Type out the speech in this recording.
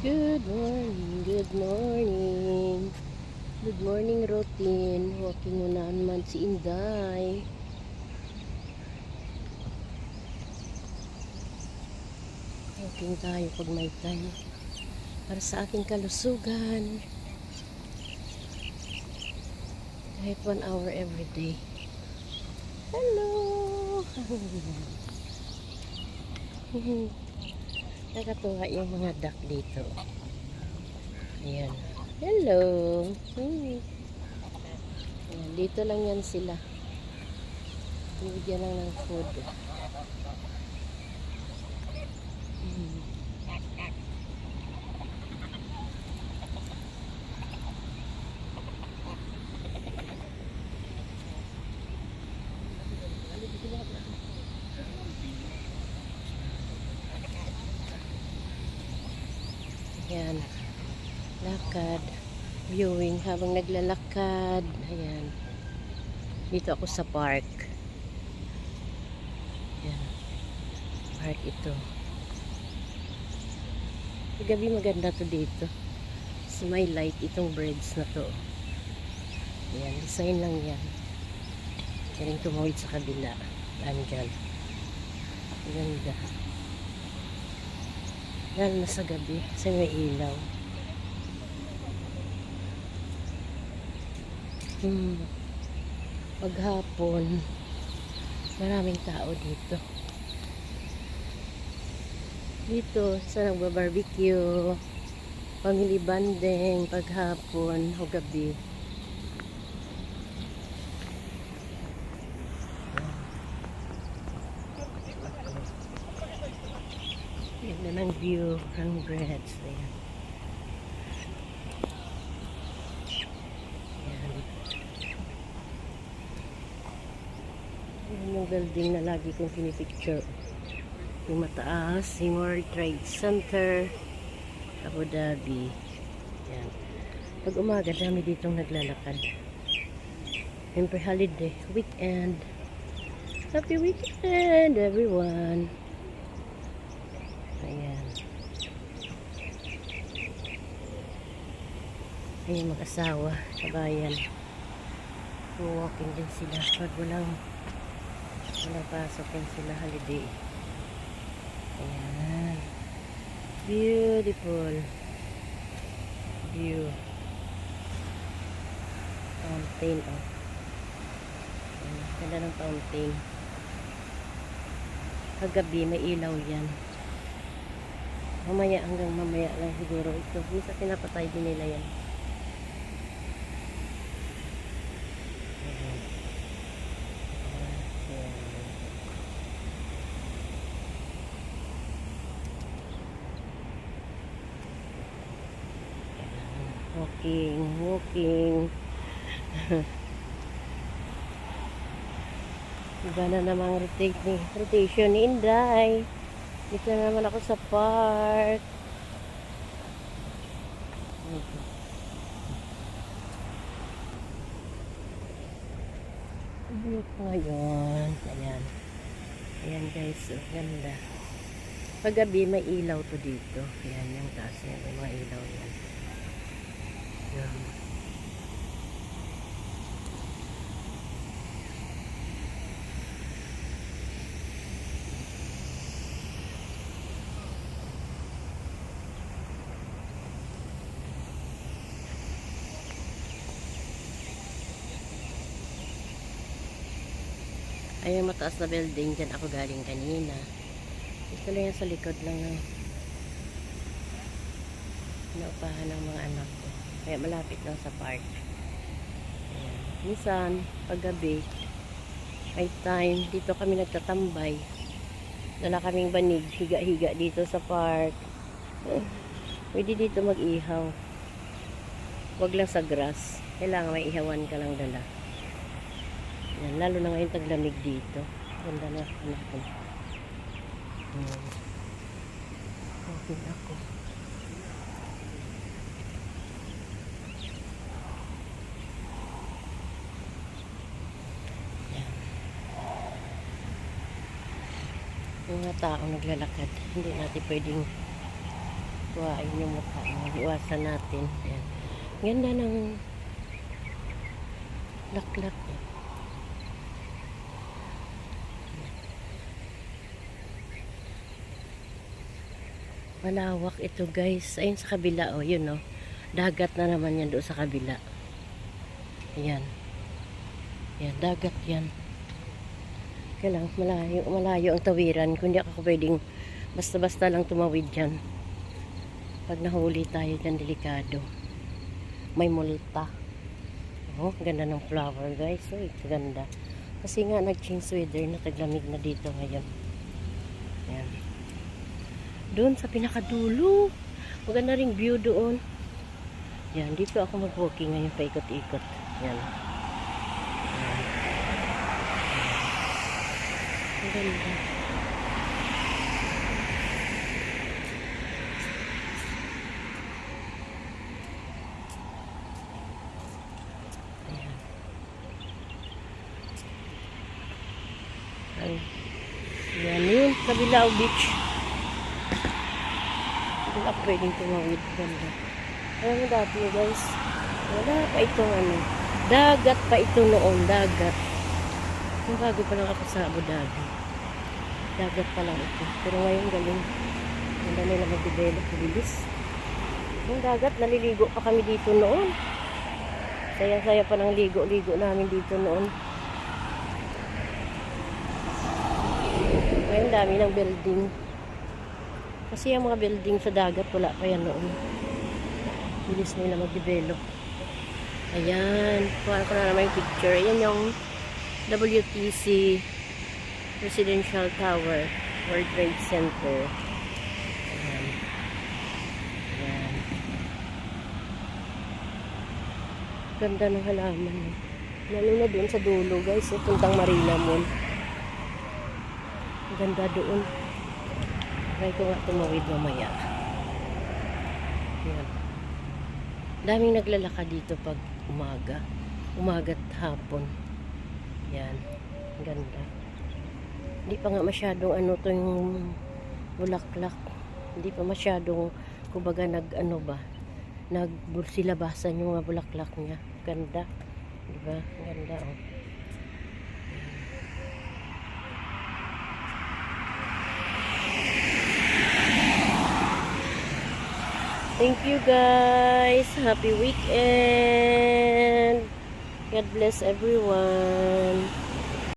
Good morning, good morning. Good morning routine. Walking muna naman si Inday. Walking tayo pag may time. Para sa ating kalusugan. Kahit 1 hour every day. Hello! Nakatuwa yung mga duck dito. Ayan. Hello! Ayan, dito lang yan sila. Binigyan lang ng food. Ayan. Lakad. Viewing habang naglalakad. Ayan. Dito ako sa park. Ayan. Park ito. Gabi maganda to dito. So may light itong birds na to. Ayan. Design lang yan. Karing tumawid sa kabila. Andyan. Ganda. Lalo na sa gabi. Kasi may ilaw. Paghapon maraming tao dito sa nagbabarbecue, family bonding paghapon o gabi. Ganda ng view ng breads. Ayan. Yung building na lagi kong pinipicture, yung mataas, yung World Trade Center, Abu Dhabi. Yan. Pag umaga dami ditong naglalakad. Siyempre holiday, weekend. Happy weekend everyone. Ayan. Ayan mag-asawa, kabayan. Walking din sila pag walang pasok din sila holiday. Ayan. Beautiful view. Fountain. Oh. Ayan. Ganda ng fountain. Kagabi may ilaw yan. Mamaya hanggang mamaya lang siguro ito. Minsan pinapatay din nila yan. Walking. Iba na namang rotation ni Inday. Dito na naman ako sa park. View ko ngayon. Ayan guys, ganda. Paggabi may ilaw to dito. Ayan yung taas niya, may mga ilaw yan. Ayan. Ay, yung mataas na building, dyan ako galing kanina. Ito lang yan sa likod lang ng naupahan ng mga anak ko. Kaya malapit lang sa park. Ayan. Minsan, paggabi, may time, dito kami nagtatambay. Dala kaming banig, higa-higa dito sa park. Pwede dito mag-ihaw. Huwag lang sa grass. Kailangan may ihawan ka lang dala. Yan, lalo na ngayon taglamig dito. Ganda na anak ko. Okay ako. Yan. Yung mga taong naglalakad, hindi natin pwedeng kuhain yung mukha mo. Iwasan natin. Ayan. Ganda ng laklak. Malawak ito guys. Ayun sa kabila, oh, yun oh. Dagat na naman yan doon sa kabila. Ayan. Ayan, dagat yan. Kaya lang, malayo ang tawiran. Kundi ako pwedeng basta-basta lang tumawid dyan. Pag nahuli tayo dyan, delikado. May multa. Oh, ganda ng flower guys. Uy, ganda. Kasi nga nag-change weather na taglamig na dito ngayon. Ayan. Doon sa pinakadulo. Maganda ring view doon. Yan, dito ako mag-walking ngayon, paikot-ikot. Yan. Ang ganda. Ayan. Yan yun, Kabilao Beach. Hindi ako pwedeng tumawid. Ganda. Alam mo dati guys, wala pa itong ano, dagat pa ito noon, dagat. Kung bago pa lang ako sa Abu Dhabi, dagat pa lang ito. Pero ngayon galing, hindi nila mag-develop, bilis. Yung dagat, naliligo pa kami dito noon. Saya-saya pa ng ligo-ligo namin dito noon. Ngayon dami ng building. Kasi yung mga building sa dagat, wala pa yan noon. Bilis nila mag-develop. Ayan. Kuha ko na naman yung picture. Ayan yung WTC Presidential Tower, World Trade Center. Ayan. Ayan. Ganda ng halaman. Lalo na doon sa dulo guys. Puntang Marina Mall. Ganda doon. Try ko nga tumawid mamaya. Ayan. Daming naglalakad dito pag umaga. Umaga't hapon. Yan. Ganda. Hindi pa nga masyadong ano to yung bulaklak. Hindi pa masyadong kumbaga nag-ano ba. Nagbursilabasan yung mga bulaklak niya. Ganda. Diba? Ganda oh. Thank you guys. Happy weekend. God bless everyone.